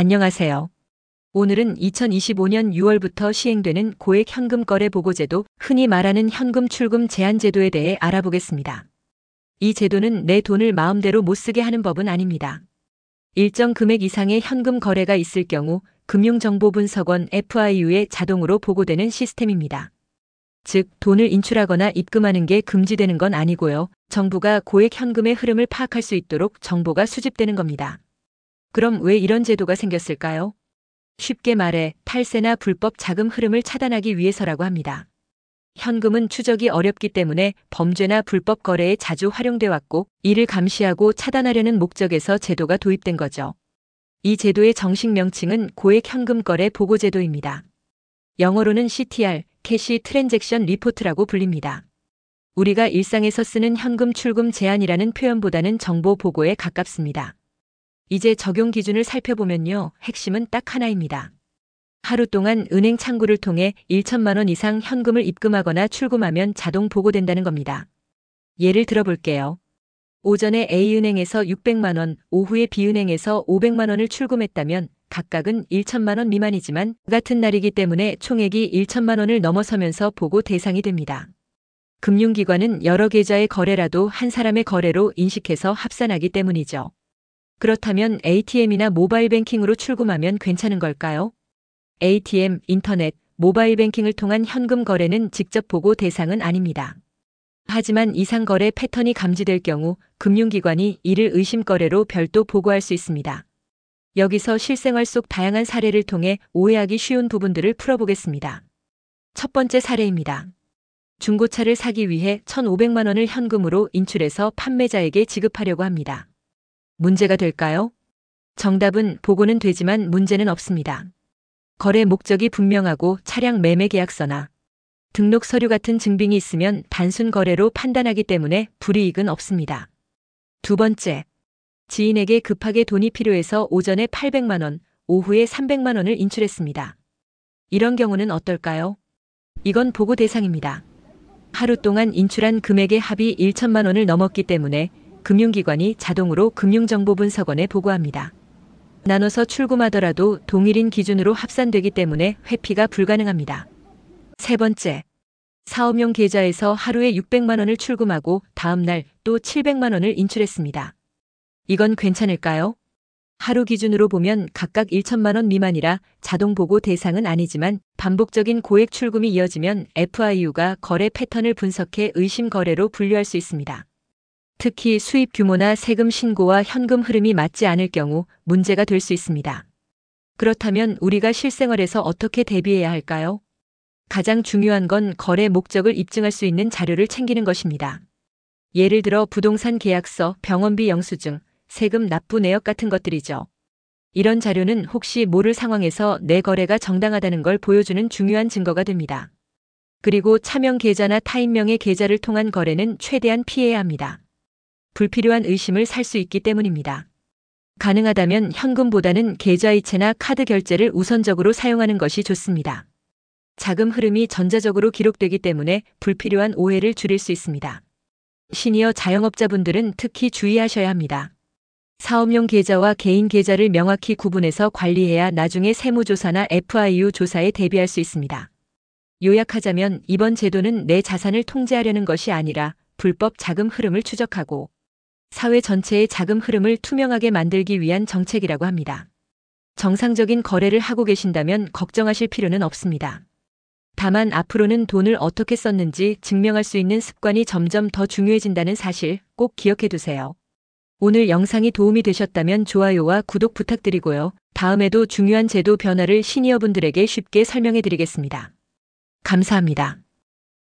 안녕하세요. 오늘은 2025년 6월부터 시행되는 고액 현금 거래 보고제도, 흔히 말하는 현금 출금 제한 제도에 대해 알아보겠습니다. 이 제도는 내 돈을 마음대로 못 쓰게 하는 법은 아닙니다. 일정 금액 이상의 현금 거래가 있을 경우 금융정보분석원 FIU에 자동으로 보고되는 시스템입니다. 즉, 돈을 인출하거나 입금하는 게 금지되는 건 아니고요. 정부가 고액 현금의 흐름을 파악할 수 있도록 정보가 수집되는 겁니다. 그럼 왜 이런 제도가 생겼을까요? 쉽게 말해 탈세나 불법 자금 흐름을 차단하기 위해서라고 합니다. 현금은 추적이 어렵기 때문에 범죄나 불법 거래에 자주 활용돼 왔고, 이를 감시하고 차단하려는 목적에서 제도가 도입된 거죠. 이 제도의 정식 명칭은 고액 현금 거래 보고 제도입니다. 영어로는 CTR, 캐시 트랜잭션 리포트라고 불립니다. 우리가 일상에서 쓰는 현금 출금 제한이라는 표현보다는 정보 보고에 가깝습니다. 이제 적용 기준을 살펴보면요. 핵심은 딱 하나입니다. 하루 동안 은행 창구를 통해 1천만 원 이상 현금을 입금하거나 출금하면 자동 보고된다는 겁니다. 예를 들어 볼게요. 오전에 A은행에서 600만 원, 오후에 B은행에서 500만 원을 출금했다면 각각은 1천만 원 미만이지만 같은 날이기 때문에 총액이 1천만 원을 넘어서면서 보고 대상이 됩니다. 금융기관은 여러 계좌의 거래라도 한 사람의 거래로 인식해서 합산하기 때문이죠. 그렇다면 ATM이나 모바일 뱅킹으로 출금하면 괜찮은 걸까요? ATM, 인터넷, 모바일 뱅킹을 통한 현금 거래는 직접 보고 대상은 아닙니다. 하지만 이상 거래 패턴이 감지될 경우 금융기관이 이를 의심 거래로 별도 보고할 수 있습니다. 여기서 실생활 속 다양한 사례를 통해 오해하기 쉬운 부분들을 풀어보겠습니다. 첫 번째 사례입니다. 중고차를 사기 위해 1,500만 원을 현금으로 인출해서 판매자에게 지급하려고 합니다. 문제가 될까요? 정답은 보고는 되지만 문제는 없습니다. 거래 목적이 분명하고 차량 매매 계약서나 등록 서류 같은 증빙이 있으면 단순 거래로 판단하기 때문에 불이익은 없습니다. 두 번째, 지인에게 급하게 돈이 필요해서 오전에 800만 원, 오후에 300만 원을 인출했습니다. 이런 경우는 어떨까요? 이건 보고 대상입니다. 하루 동안 인출한 금액의 합이 1천만 원을 넘었기 때문에 금융기관이 자동으로 금융정보분석원에 보고합니다. 나눠서 출금하더라도 동일인 기준으로 합산되기 때문에 회피가 불가능합니다. 세 번째, 사업용 계좌에서 하루에 600만 원을 출금하고 다음 날 또 700만 원을 인출했습니다. 이건 괜찮을까요? 하루 기준으로 보면 각각 1천만 원 미만이라 자동 보고 대상은 아니지만 반복적인 고액 출금이 이어지면 FIU가 거래 패턴을 분석해 의심 거래로 분류할 수 있습니다. 특히 수입 규모나 세금 신고와 현금 흐름이 맞지 않을 경우 문제가 될 수 있습니다. 그렇다면 우리가 실생활에서 어떻게 대비해야 할까요? 가장 중요한 건 거래 목적을 입증할 수 있는 자료를 챙기는 것입니다. 예를 들어 부동산 계약서, 병원비 영수증, 세금 납부 내역 같은 것들이죠. 이런 자료는 혹시 모를 상황에서 내 거래가 정당하다는 걸 보여주는 중요한 증거가 됩니다. 그리고 차명 계좌나 타인명의 계좌를 통한 거래는 최대한 피해야 합니다. 불필요한 의심을 살 수 있기 때문입니다. 가능하다면 현금보다는 계좌이체나 카드 결제를 우선적으로 사용하는 것이 좋습니다. 자금 흐름이 전자적으로 기록되기 때문에 불필요한 오해를 줄일 수 있습니다. 시니어 자영업자분들은 특히 주의하셔야 합니다. 사업용 계좌와 개인 계좌를 명확히 구분해서 관리해야 나중에 세무조사나 FIU 조사에 대비할 수 있습니다. 요약하자면 이번 제도는 내 자산을 통제하려는 것이 아니라 불법 자금 흐름을 추적하고 사회 전체의 자금 흐름을 투명하게 만들기 위한 정책이라고 합니다. 정상적인 거래를 하고 계신다면 걱정하실 필요는 없습니다. 다만 앞으로는 돈을 어떻게 썼는지 증명할 수 있는 습관이 점점 더 중요해진다는 사실 꼭 기억해 두세요. 오늘 영상이 도움이 되셨다면 좋아요와 구독 부탁드리고요. 다음에도 중요한 제도 변화를 시니어분들에게 쉽게 설명해 드리겠습니다. 감사합니다.